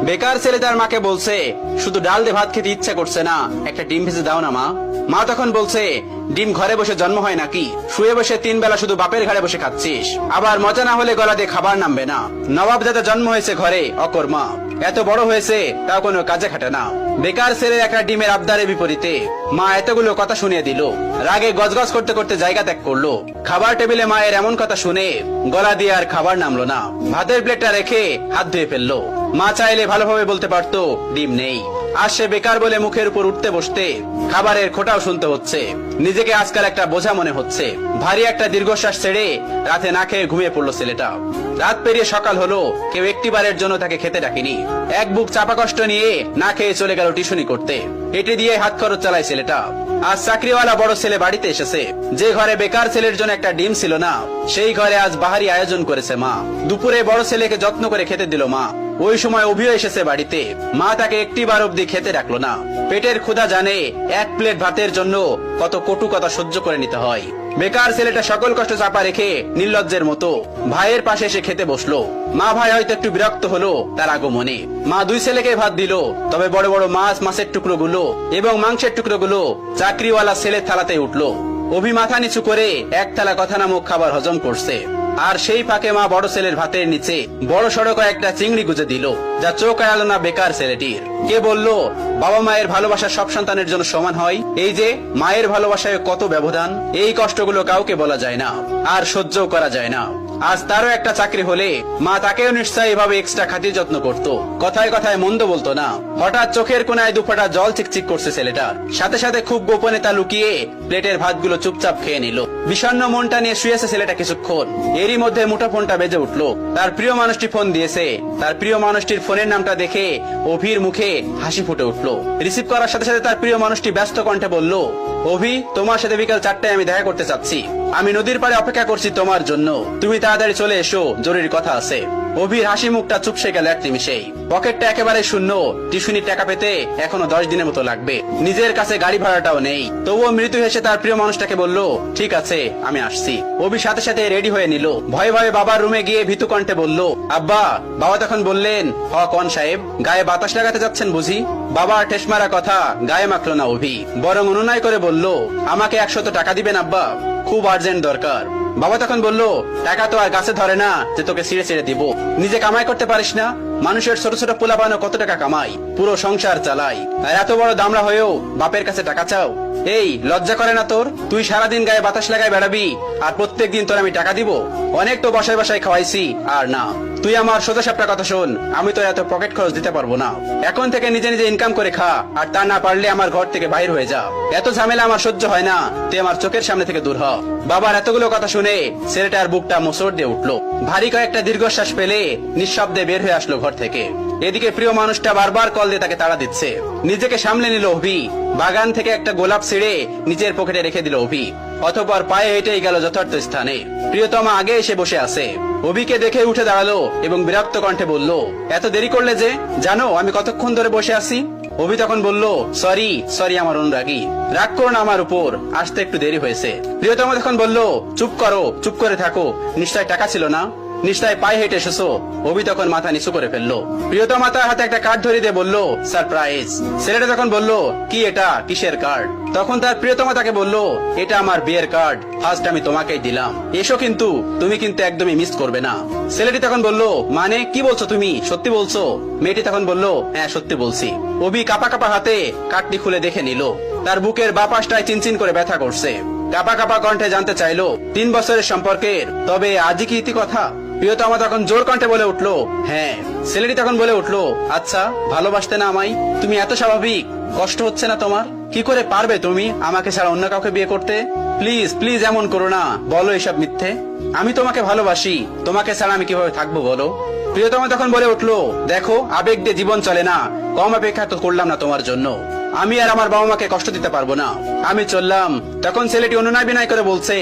বেকার ছেলে তার মাকে বলছে, শুধু ডাল দিয়ে ভাত খেতে ইচ্ছা করছে না, একটা ডিম ভেজে দাও না মা। মা তখন বলছে, ডিম ঘরে বসে জন্ম হয় নাকি? শুয়ে বসে 3 বেলা শুধু বাপের ঘরে বসে খাচ্ছিস, আবার মজা না হলে গলা দিয়ে খাবার নামবে না। নবাব দাদা জন্ম হয়েছে ঘরে অকর্মা, এত বড় হয়েছে তাও কোনো কাজে খাটে না। বেকার ছেলের একটা ডিমের আবদারের বিপরীতে মা এতগুলো কথা শুনিয়ে দিল। রাগে গজগজ করতে করতে জায়গা ত্যাগ করলো। খাবার টেবিলে মায়ের এমন কথা শুনে গলা দিয়ে আর খাবার নামলো না। ভাতের প্লেটটা রেখে হাত ধুয়ে ফেললো। মা চাইলে ভালোভাবে বলতে পারতো ডিম নেই। আর সে বেকার বলে মুখের উপর উঠতে বসতে খাবারের খোঁটাও শুনতে হচ্ছে। নিজেকে আজকাল একটা বোঝা মনে হচ্ছে। ভারী একটা দীর্ঘশ্বাস ছেড়ে রাতে না খেয়ে ঘুমিয়ে পড়লো ছেলেটা। রাত পেরিয়ে সকাল হলো, কেউ একটিবারের জন্য তাকে খেতে ডাকেনি। এক বুক চাপা কষ্ট নিয়ে না খেয়ে চলে গেল টিউশনি করতে। এটি দিয়ে হাত খরচ চালায় ছেলেটা। আজ চাকরিওয়ালা বড় ছেলে বাড়িতে এসেছে। যে ঘরে বেকার ছেলের জন্য একটা ডিম ছিল না, সেই ঘরে আজ বাহারি আয়োজন করেছে মা। দুপুরে বড় ছেলেকে যত্ন করে খেতে দিল মা। ওই সময় অভিও এসেছে বাড়িতে। মা তাকে একটিবার অব্দি খেতে রাখলো না। পেটের ক্ষুধা জানে এক প্লেট ভাতের জন্য কত কটু কথা সহ্য করে নিতে হয়। বেকার ছেলেটা সকল কষ্ট চাপা রেখে নির্লজ্জের মতো ভাইয়ের পাশে এসে খেতে বসলো। মা ভাই হয়তো একটু বিরক্ত হলো তার আগমনে। মা 2 ছেলেকে ভাত দিল, তবে বড় বড় মাছের টুকরো গুলো এবং মাংসের টুকরো গুলো চাকরিওয়ালা ছেলের থালাতে উঠলো। অভি মাথা নিচু করে এক থালা কথা নামক খাবার হজম করছে। আর সেই ফাঁকে মা বড় ছেলের ভাতের নিচে বড় সড়ক একটা চিংড়ি গুজে দিল, যা চোখ এড়ালো না বেকার ছেলেটির। কে বলল বাবা মায়ের ভালোবাসা সব সন্তানের জন্য সমান হয়? এই যে মায়ের ভালোবাসায় কত ব্যবধান, এই কষ্টগুলো কাউকে বলা যায় না, আর সহ্যও করা যায় না। আজ তারও একটা চাকরি হলে মা তাকেও নিশ্চয়ই এভাবে এক্সট্রা খাতির যত্ন করত। কথায় কথায় মন্দ বলতো না। হঠাৎ চোখের কোনায় 2 ফোঁটা জল চিকচিক করছে ছেলেটার। সাথে সাথে খুব গোপনে তা লুকিয়ে প্লেটের ভাতগুলো চুপচাপ খেয়ে নিল। বিষণ্ণ মনটা নিয়ে শুয়েছে ছেলেটা কিছুক্ষণ। এরই মধ্যে মুঠোফোনটা বেজে উঠলো। তার প্রিয় মানুষটি ফোন দিয়েছে। তার প্রিয় মানুষটির ফোনের নামটা দেখে অভির মুখে হাসি ফুটে উঠলো। রিসিভ করার সাথে সাথে তার প্রিয় মানুষটি ব্যস্ত কণ্ঠে বলল, অভি, তোমার সাথে বিকাল 4টায় আমি দেখা করতে চাচ্ছি। আমি নদীর পাড়ে অপেক্ষা করছি তোমার জন্য। তুমি তাড়াতাড়ি চলে এসো, জরুরি কথা আছে। অভির হাসি মুখটা চুপসে গেল এক নিমিষেই। পকেটটা একেবারে শূন্য। টিউশনির টাকা পেতে এখনো 10 দিনের মতো লাগবে। নিজের কাছে গাড়ি ভাড়াটাও নেই। তবুও মৃত্যু হেসে তার প্রিয় মানুষটাকে বলল, ঠিক আছে, আমি আসছি। অভি সাথে সাথে রেডি হয়ে নিল। ভয়ে ভয়ে বাবার রুমে গিয়ে ভীতু কণ্ঠে বলল, আব্বা। বাবা তখন বললেন, হ কন সাহেব, গায়ে বাতাস লাগাতে যাচ্ছেন বুঝি? বাবার ঠেস মারা কথা গায়ে মাখলো না অভি, বরং অনুনয় করে বলল, আমাকে 100 টাকা দিবেন আব্বা, খুব আর্জেন্ট দরকার। বাবা তখন বলল, টাকা তো আর গাছে ধরে না যে তোকে ছিঁড়ে ছিঁড়ে দিব। নিজে কামাই করতে পারিস না? মানুষের ছোট ছোট পোলাপানো কত টাকা কামাই, পুরো সংসার চালাই, আর এত বড় দামড়া হয়েও বাপের কাছে টাকা চাও? এই লজ্জা করে না তোর? তুই সারাদিন গায়ে বাতাস লাগাই বেড়াবি, আর প্রত্যেকদিন তোর আমি টাকা দিব? অনেক তো বসায় বসায় খাওয়াইছি, আর না। তুই আমার সোজা সাপটা কথা শোন, আমি তো এত পকেট খরচ দিতে পারবো না। এখন থেকে নিজে নিজে ইনকাম করে খা, আর তা না পারলে আমার ঘর থেকে বাইর হয়ে যা। এত ঝামেলা আমার সহ্য হয় না, তুই আমার চোখের সামনে থেকে দূর হ। বাবার এতগুলো কথা শুনে ছেলেটার বুকটা মোচড় দিয়ে উঠলো। ভারী কয়েকটা দীর্ঘশ্বাস পেলে নিঃশব্দে বের হয়ে আসলো ঘর থেকে। এদিকে প্রিয় মানুষটা বারবার কল দিয়ে তাকে তাড়া দিচ্ছে। নিজেকে সামলে নিল অভি। বাগান থেকে একটা গোলাপ ছিঁড়ে নিজের পকেটে রেখে দিল অভি। অতঃপর পায়ে হেঁটেই গেল যথার্থ স্থানে। প্রিয়তমা আগে এসে বসে আছে। অভিকে দেখে উঠে দাঁড়ালো এবং বিরক্ত কণ্ঠে বলল, এত দেরি করলে যে? জানো আমি কতক্ষণ ধরে বসে আছি? অভি তখন বলল, সরি আমার অনুরাগী, রাগ করো না আমার উপর, আসতে একটু দেরি হয়েছে। প্রিয়তমা তখন বলল, চুপ করো, চুপ করে থাকো, নিশ্চয় টাকা ছিল না? নিশ্চয় পায়ে হেঁটে এসেছো? অভি তখন মাথা নিচু করে ফেললো। প্রিয়তমা তার হাতে একটা কার্ড ধরিয়ে দিয়ে বলল, সারপ্রাইজ। ছেলেটা তখন বলল, কি এটা, কিসের কার্ড? তখন তার প্রিয়তমা তাকে বলল, এটা আমার বিয়ের কার্ড, ফার্স্ট আমি তোমাকেই দিলাম, এসো, কিন্তু তুমি কিন্তু একদমই মিস করবে না। ছেলেটি তখন বলল, মানে কি বলছো তুমি, সত্যি বলছো? মেয়েটি তখন বলল, হ্যাঁ সত্যি বলছি। অভি কাপা কাপা হাতে কার্ডটি খুলে দেখে নিল। তার বুকের বাপাসটায় চিনচিন করে ব্যথা করছে। কাপা কাপা কণ্ঠে জানতে চাইলো, 3 বছরের সম্পর্কের, তবে আজই কি ইতি কথা? প্রিয়তমা তখন জোর কণ্ঠে বলে উঠলো, হ্যাঁ। ছেলেটি তখন বলে উঠলো, আচ্ছা ভালোবাসতে না আমায়? তুমি এত স্বাভাবিক, কষ্ট হচ্ছে না তোমার? কি করে পারবে তুমি আমাকে ছাড়া অন্য কাউকে বিয়ে করতে? প্লিজ প্লিজ এমন করো না, বলো এসব মিথ্যে। আমি তোমাকে ভালোবাসি, তোমাকে ছাড়া আমি কিভাবে থাকবো বলো? প্রিয়তমা তখন বলে উঠলো, দেখো আবেগ দিয়ে জীবন চলে না, কম অপেক্ষা তো করলাম না তোমার জন্য। আমি আর আমার বাবা মাকে কষ্ট দিতে পারবো না, আমি চললাম। তখন ছেলেটি অনুনয় বিনয় করে বলছে,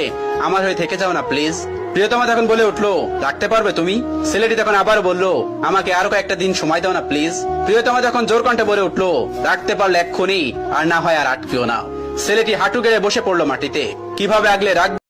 আমার হয়ে থেকে যাও না প্লিজ। প্রিয়তমা তখন বলে উঠলো, রাখতে পারবে তুমি? ছেলেটি তখন আবার বলল, আমাকে আরো কয়েকটা দিন সময় দাও না প্লিজ। প্রিয়তমা তখন জোর কণ্ঠে বলে উঠলো, রাখতে পারলে এক্ষুনি, আর না হয় আর আটকিও না। ছেলেটি হাঁটু গেড়ে বসে পড়লো মাটিতে। কিভাবে আগলে রাখবে